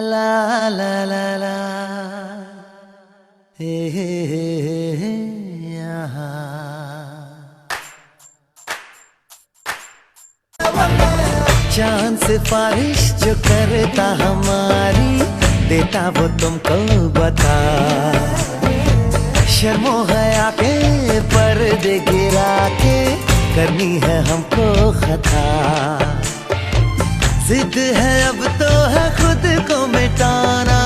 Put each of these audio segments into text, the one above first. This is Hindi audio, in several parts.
ला ला ला ला हे यहाँ चांद सिफारिश जो करता हमारी देता वो तुमको बता शर्मो हया के पर्दे गिरा के करनी है हमको खता जिद है अब तो है खुद को मिटाना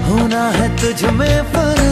होना है तुझ में फना